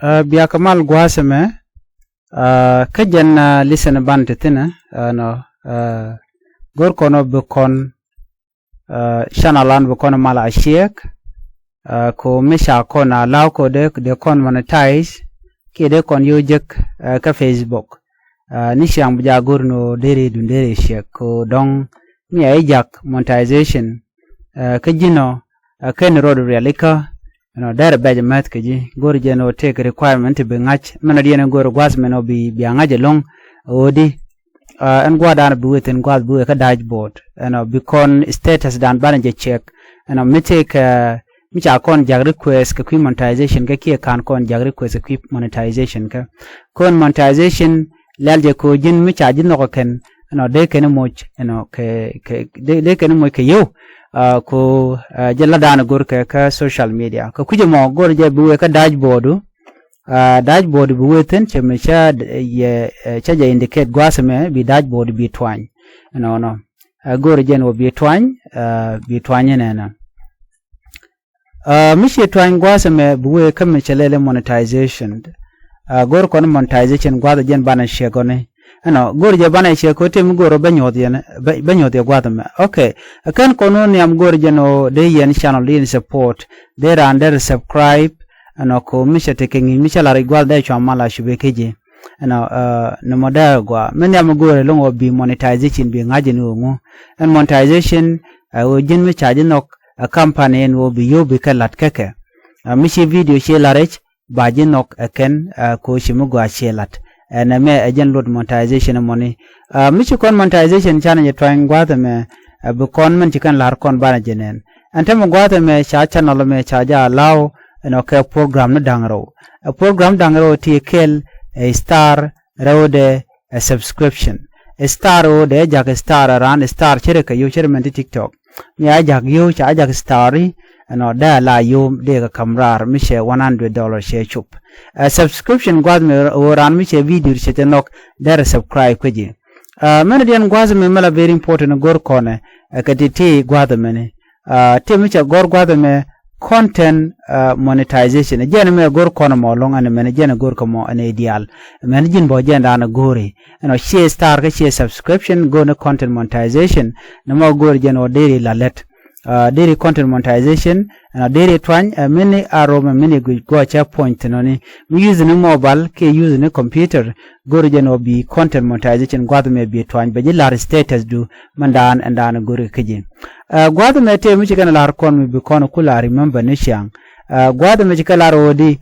biya kamal gwasame kajan listen bantetina no gor kono bukon shanalan bukon mala ashek ko misha kona law ko de kon monetize ke de kon yojek ka Facebook ni shang buja gorno dere dundere shek ko dong mi ajak monetization kajino ken road realika no dare badge mat kaji gor jeno take requirement be ngach mana diene gor gwas meno bi ngaje long odi en gwadan bi weten gwas bu ka dashboard no bikon status dan banje check no me take mi cha kon jag request ka monetization ka ki kan kon jag request ka monetization ka kon monetization lalje ko jin mi cha jin no ken no de ken moch no ke de ken moch ke yo ko jella dana gor ka social media ko kuje mo gor je buwe ka dashboard buwe ten che me cha ye cha je indicate gwasame bi dashboard bi twany no gor je no bi twany ne na mi che twany gwasame buwe ka me chelele monetization gor kon monetization gwada jen bana shegone ano gorje bana che ko tem goro banyodi gwadame okay kan kono ni am gorje no de yen channel in support there under subscribe ano ko misha tekengi misha la rigwal de chamala shubekeje ano no moda gwa men am gore longo bi monetization bi ngaje no ngo and monetization o jin mi charge no a company no bi yobi kalat keke mishi video she la rech ba jin no ken ko shimu gwa shelat na me agent load monetization money michi kon monetization channel je trying gwata me bu kon man chikan lar kon bana jenen antem gwata me cha channel me cha ja allow no ka program no dangro a program dangro tkel a star rode a subscription a star ode jak star ran star chere ka yo chere men TikTok mi ajak yo cha ajak story no da la yo de ka kamrar mi she $100 she chup subscription gwaz me oran mi che video che tenok der subscribe kwaji men dian gwaz me mala very important gor kone ka titi gwaz me te mi che gor gwaz me content monetization jen me gor kono mo long an men jen gor ko mo an ideal men jin bo jen dana gori no she star ka she subscription go no content monetization no mo gor jen o deri lalet dairy content monetization and dairy twine many aroma many go cha point no ni use ni mobile ke use ni computer go region be content monetization gwad me be twine be lar status do mandan and dan go keje gwad me te mi kana lar kon mi be kon kula remember ni shang gwad me kana lar odi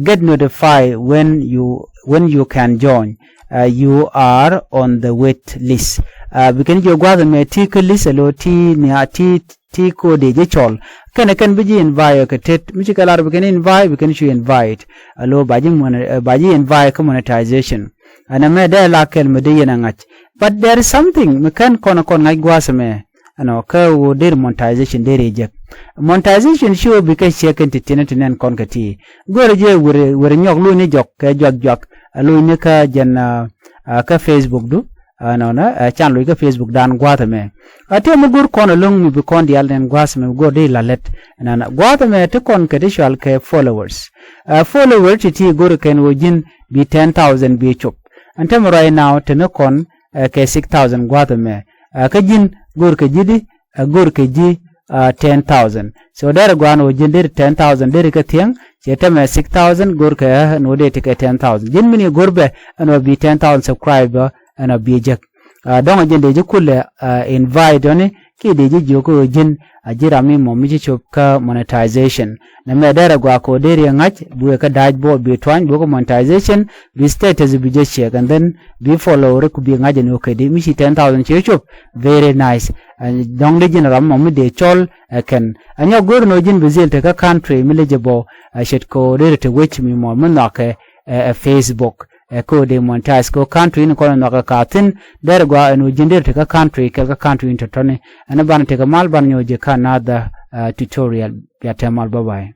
get notified when you can join you are on the wait list bikin jo gwad me tick list lo ti ni ati ti ko de je chol kan biji invite ka tet mi ka lar bikin invite bikin shu invite alo baji invite ka monetization ana me da la kel me de yana ngach but there is something me kan kon ngai gwasame ano ka wo der monetization de reject monetization shu bikin second tinen kon ka ti gore je wure nyok lu ni jok ka jok alo ni ka jan ka Facebook du na channel ka Facebook dan gwata me ate mo gur kono long mi be kon dial den gwas me go de lalet na gwata me te kon ka dishal ka followers ti gur ken wojin bi 10,000 bi chop ante mo right now te me kon ka 6,000 gwata me ka jin gur ka jidi gur ka ji 10,000 so there gwan wojin der 10,000 der ka tiang che te me 6,000 gur ka no de te ka 10,000 jin mini gurbe no bi 10,000 subscriber ana bijak don jende je kule invite oni ki de je joko jin ajira mi mo mi chop ka monetization na me dara gwa ko deri ngach bu ka dashboard bi twan bu ko monetization bi status bi je check and then bi follow re ku bi ngaje no ke de mi 10,000 che chop very nice don de jin ram mo mi de chol ken anya gor no jin bi te ka country mi le je bo shet ko de te wech mi mo na ke Facebook ko de monetize ko country ni ko no ka tin der gwa no jinder te ka country ka country intertone ana ban te ka mal ban nyoje ka na da tutorial ya temal bye bye.